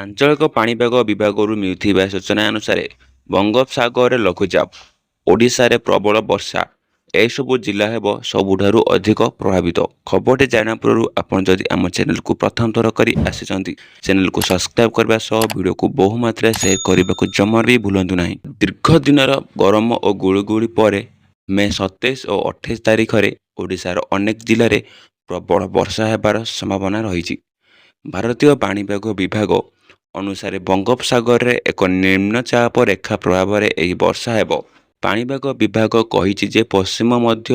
ଆଞ୍ଚଳିକ ପାଣିପାଗ ବିଭାଗରୁ ମିଳୁଥିବା ସୂଚନା ଅନୁସାରେ ବଙ୍ଗୋପସାଗରରେ ଲଘୁଚାପ, ଓଡ଼ିଶାରେ ପ୍ରବଳ ବର୍ଷା, ଏସବୁ ଜିଲ୍ଲା ହେବ ସବୁଠାରୁ ଅଧିକ ପ୍ରଭାବିତ। ଖବରଟି ଜାଣିବା ପୂର୍ବରୁ ଆପଣ ଯଦି ଆମ ଚ୍ୟାନେଲକୁ ପ୍ରଥମ ଥର କରି ଆସିଛନ୍ତି, ଚ୍ୟାନେଲକୁ ସବସ୍କ୍ରାଇବ୍ କରିବା ସହ ଭିଡ଼ିଓକୁ ବହୁ ମାତ୍ରାରେ ସେୟାର କରିବାକୁ ଜମା ବି ଭୁଲନ୍ତୁ ନାହିଁ। ଦୀର୍ଘ ଦିନର ଗରମ ଓ ଗୁଳୁଗୁଳି ପରେ ମେ 27 ଓ 28 ତାରିଖରେ ଓଡ଼ିଶାର ଅନେକ ଜିଲ୍ଲାରେ ପ୍ରବଳ ବର୍ଷା ହେବାର ସମ୍ଭାବନା ରହିଛି। ଭାରତୀୟ ପାଣିପାଗ ବିଭାଗ ଅନୁସାରେ ବଙ୍ଗୋପସାଗରରେ ଏକ ନିମ୍ନଚାପ ରେଖା ପ୍ରଭାବରେ ଏହି ବର୍ଷା ହେବ। ପାଣିପାଗ ବିଭାଗ କହିଛି ଯେ ପଶ୍ଚିମ ମଧ୍ୟ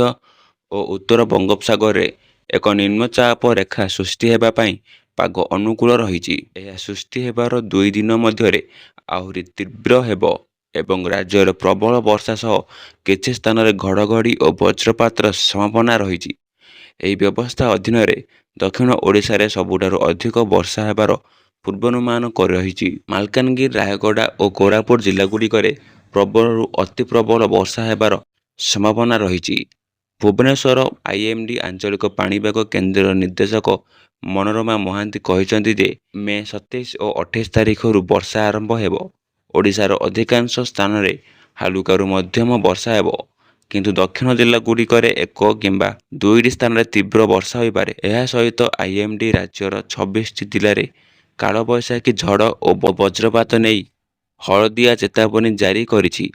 ଓ ଉତ୍ତର ବଙ୍ଗୋପସାଗରରେ ଏକ ନିମ୍ନଚାପ ରେଖା ସୃଷ୍ଟି ହେବା ପାଇଁ ପାଗ ଅନୁକୂଳ ରହିଛି। ଏହା ସୃଷ୍ଟି ହେବାର 2 ଦିନ ମଧ୍ୟରେ ଆହୁରି ତୀବ୍ର ହେବ ଏବଂ ରାଜ୍ୟର ପ୍ରବଳ ବର୍ଷା ସହ କିଛି ସ୍ଥାନରେ ଘଡ଼ଘଡ଼ି ଓ ବଜ୍ରପାତର ସମ୍ଭାବନା ରହିଛି। ଏହି ବ୍ୟବସ୍ଥା ଅଧୀନରେ ଦକ୍ଷିଣ ଓଡ଼ିଶାରେ ସବୁଠାରୁ ଅଧିକ ବର୍ଷା ହେବାର ପୂର୍ବାନୁମାନ କରି ରହିଛି। ମାଲକାନଗିରି, ରାୟଗଡ଼ା ଓ କୋରାପୁଟ ଜିଲ୍ଲାଗୁଡ଼ିକରେ ପ୍ରବଳରୁ ଅତି ପ୍ରବଳ ବର୍ଷା ହେବାର ସମ୍ଭାବନା ରହିଛି। ଭୁବନେଶ୍ୱର ଆଇଏମ୍ଡି ଆଞ୍ଚଳିକ ପାଣିପାଗ କେନ୍ଦ୍ରର ନିର୍ଦ୍ଦେଶକ ମନୋରମା ମହାନ୍ତି କହିଛନ୍ତି ଯେ ମେ 27 ଓ 28 ତାରିଖରୁ ବର୍ଷା ଆରମ୍ଭ ହେବ। ଓଡ଼ିଶାର ଅଧିକାଂଶ ସ୍ଥାନରେ ହାଲୁକାରୁ ମଧ୍ୟମ ବର୍ଷା ହେବ, କିନ୍ତୁ ଦକ୍ଷିଣ ଜିଲ୍ଲାଗୁଡ଼ିକରେ 1 କିମ୍ବା 2ଟି ସ୍ଥାନରେ ତୀବ୍ର ବର୍ଷା ହୋଇପାରେ। ଏହା ସହିତ ଆଇଏମ୍ଡି ରାଜ୍ୟର 26ଟି ଜିଲ୍ଲାରେ କାଳବୈଶାଖୀ ଝଡ଼ ଓ ବଜ୍ରପାତ ନେଇ ହଳଦିଆ ଚେତାବନୀ ଜାରି କରିଛି।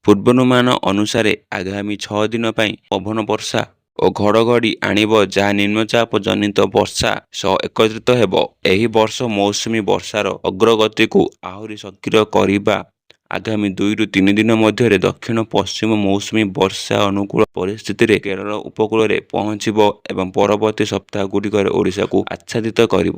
ପୂର୍ବାନୁମାନ ଅନୁସାରେ ଆଗାମୀ 6 ଦିନ ପାଇଁ ପବନ ବର୍ଷା ଓ ଘଡ଼ଘଡ଼ି ଆଣିବ, ଯାହା ନିମ୍ନଚାପ ଜନିତ ବର୍ଷା ସହ ଏକତ୍ରିତ ହେବ। ଏହି ବର୍ଷ ମୌସୁମୀ ବର୍ଷାର ଅଗ୍ରଗତିକୁ ଆହୁରି ସକ୍ରିୟ କରିବା ଆଗାମୀ 2ରୁ 3 ଦିନ ମଧ୍ୟରେ ଦକ୍ଷିଣ ପଶ୍ଚିମ ମୌସୁମୀ ବର୍ଷା ଅନୁକୂଳ ପରିସ୍ଥିତିରେ କେରଳ ଉପକୂଳରେ ପହଞ୍ଚିବ ଏବଂ ପରବର୍ତ୍ତୀ ସପ୍ତାହଗୁଡ଼ିକରେ ଓଡ଼ିଶାକୁ ଆଚ୍ଛାଦିତ କରିବ।